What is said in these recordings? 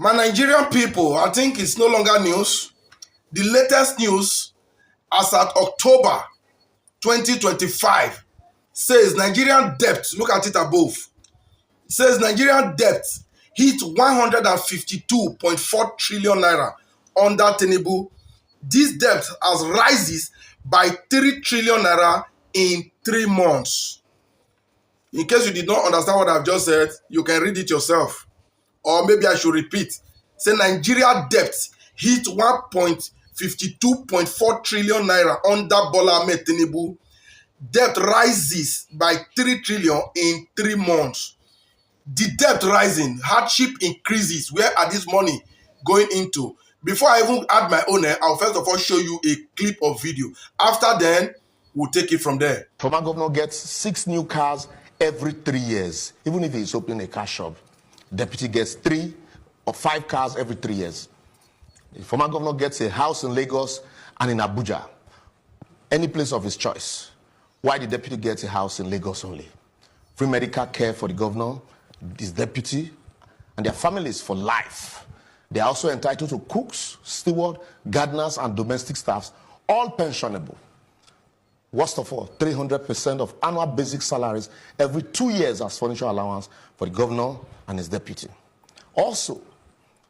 My Nigerian people, I think it's no longer news. The latest news as at October 2025 says Nigerian debt, look at it above, says Nigerian debt hit 152.4 trillion naira under Tinubu. This debt has rises by 3 trillion naira in 3 months. In case you did not understand what I've just said, you can read it yourself. Or maybe I should repeat. Say Nigeria debt hit 1.52.4 trillion naira under Bola Ahmed Tinubu. Debt rises by 3 trillion in 3 months. The debt rising, hardship increases. Where are this money going into? Before I even add my own, I'll first of all show you a clip of video. After then, we'll take it from there. Former governor gets 6 new cars every 3 years, even if he's opening a car shop. Deputy gets 3 or 5 cars every 3 years. The former governor gets a house in Lagos and in Abuja, any place of his choice. Why the deputy gets a house in Lagos only? Free medical care for the governor, his deputy, and their families for life. They are also entitled to cooks, steward, gardeners, and domestic staffs, all pensionable. Worst of all, 300% of annual basic salaries every 2 years as furniture allowance for the governor and his deputy. Also,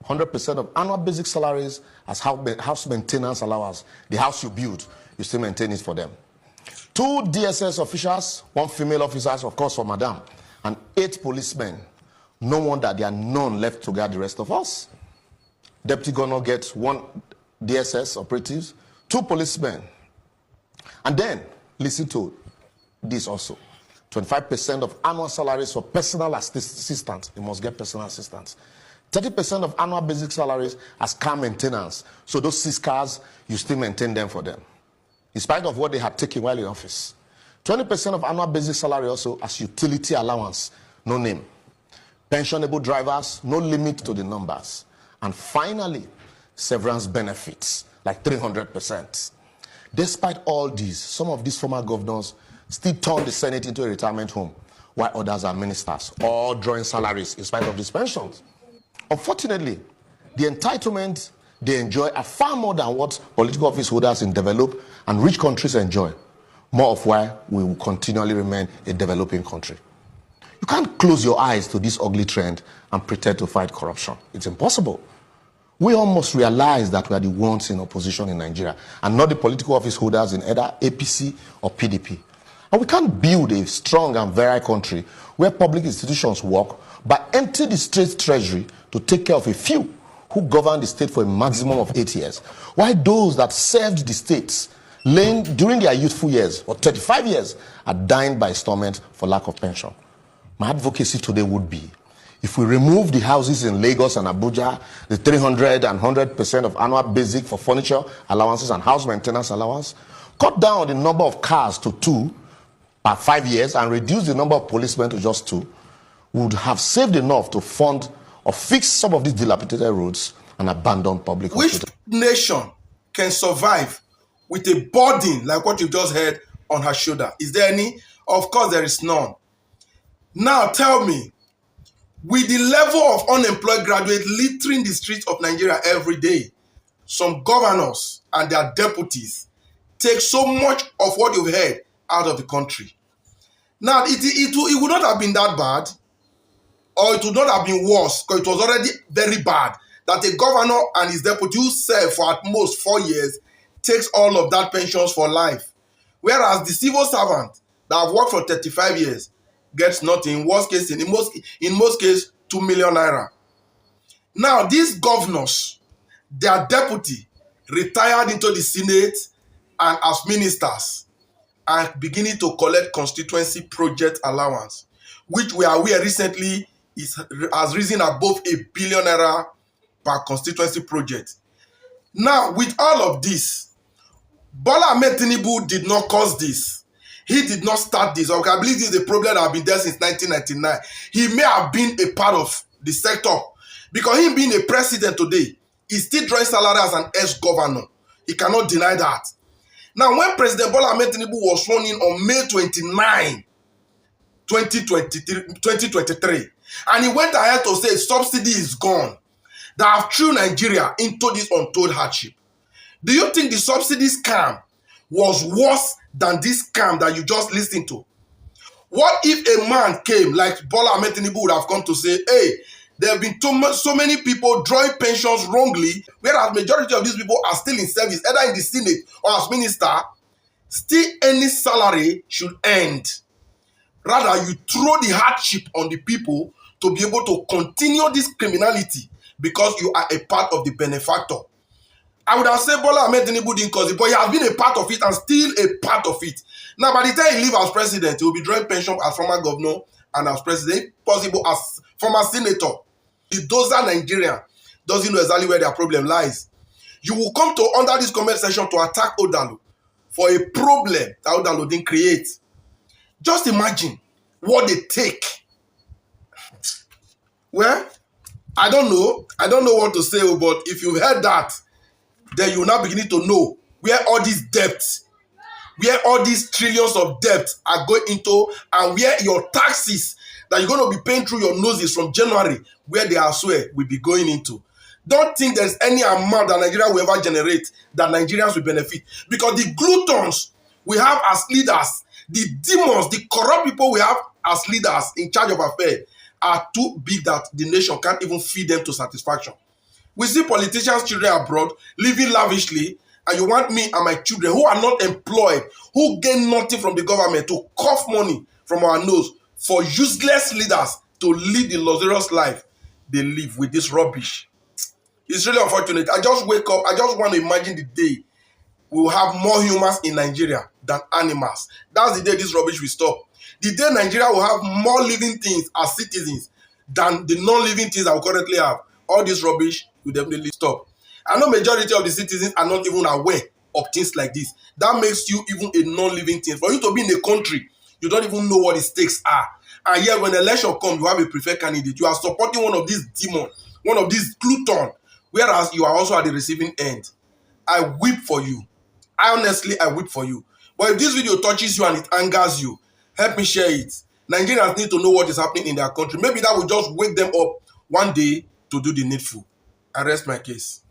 100% of annual basic salaries as house maintenance allowance. The house you build, you still maintain it for them. 2 DSS officials, 1 female officer, of course, for Madam, and 8 policemen. No wonder there are none left to guard the rest of us. Deputy governor gets 1 DSS operatives, 2 policemen. And then, listen to this also. 25% of annual salaries for personal assistants. You must get personal assistants. 30% of annual basic salaries as car maintenance. So those 6 cars, you still maintain them for them, in spite of what they had taken while in office. 20% of annual basic salary also as utility allowance, no name. Pensionable drivers, no limit to the numbers. And finally, severance benefits, like 300%. Despite all these, some of these former governors still turn the Senate into a retirement home, while others are ministers, all drawing salaries in spite of these pensions. Unfortunately, the entitlement they enjoy are far more than what political office holders in developed and rich countries enjoy, more of why we will continually remain a developing country. You can't close your eyes to this ugly trend and pretend to fight corruption. It's impossible. We all must realize that we are the ones in opposition in Nigeria and not the political office holders in either APC or PDP. And we can't build a strong and virile country where public institutions work but empty the state treasury to take care of a few who govern the state for a maximum of 8 years, while those that served the states during their youthful years or 35 years are dying by installment for lack of pension. My advocacy today would be, if we remove the houses in Lagos and Abuja, the 300 and 100% of annual basic for furniture allowances and house maintenance allowance, cut down the number of cars to 2 per 5 years and reduce the number of policemen to just 2, we would have saved enough to fund or fix some of these dilapidated roads and abandon public hospitals. Which nation can survive with a burden like what you just heard on her shoulder? Is there any? Of course, there is none. Now tell me, with the level of unemployed graduates littering the streets of Nigeria every day, some governors and their deputies take so much of what you've heard out of the country. Now, it would not have been that bad, or it would not have been worse, because it was already very bad, that a governor and his deputy who serve for at most 4 years takes all of that pensions for life. Whereas the civil servant that have worked for 35 years gets nothing, worst case, in most cases, 2 million naira. Now, these governors, their deputy, retired into the Senate and as ministers, are beginning to collect constituency project allowance, which we are aware recently has risen above 1 billion naira per constituency project. Now, with all of this, Bola Ahmed Tinubu did not cause this. He did not start this. Okay, I believe this is a problem that has been there since 1999. He may have been a part of the sector, because him being a president today, he's still drawing salary as an ex-governor. He cannot deny that. Now, when President Bola Ahmed Tinubu was sworn in on May 29, 2023, and he went ahead to say subsidy is gone, that have thrown Nigeria into this untold hardship. Do you think the subsidy scam was worse than this scam that you just listened to? What if a man came like Bola Ahmed Tinubu would have come to say, hey, there have been so many people drawing pensions wrongly, whereas majority of these people are still in service, either in the Senate or as minister, still any salary should end. Rather, you throw the hardship on the people to be able to continue this criminality because you are a part of the benefactor. I would have said Bola Ahmed Tinubu didn't cause it, but he has been a part of it and still a part of it. Now, by the time he leaves as president, he will be drawing pension as former governor and as president, if possible as former senator. The dozer Nigerian doesn't know exactly where their problem lies. You will come to under this comment section to attack Odalo for a problem that Odalo didn't create. Just imagine what they take. Well, I don't know what to say, but if you've heard that, then you're now beginning to know where all these debts, where all these trillions of debt are going into, and where your taxes that you're going to be paying through your noses from January, where they are swear will be going into. Don't think there's any amount that Nigeria will ever generate that Nigerians will benefit. Because the gluttons we have as leaders, the demons, the corrupt people we have as leaders in charge of affairs are too big that the nation can't even feed them to satisfaction. We see politicians' children abroad living lavishly, and you want me and my children who are not employed, who gain nothing from the government, to cough money from our nose for useless leaders to live the luxurious life they live with this rubbish. It's really unfortunate. I just wake up, I just want to imagine the day we will have more humans in Nigeria than animals. That's the day this rubbish will stop. The day Nigeria will have more living things as citizens than the non-living things that we currently have. All this rubbish will definitely stop. I know majority of the citizens are not even aware of things like this. That makes you even a non-living thing. For you to be in a country, you don't even know what the stakes are. And yet when election comes, you have a preferred candidate. You are supporting one of these demons, one of these glutton, whereas you are also at the receiving end. I weep for you. Honestly, I weep for you. But if this video touches you and it angers you, help me share it. Nigerians need to know what is happening in their country. Maybe that will just wake them up one day to do the needful. I rest my case.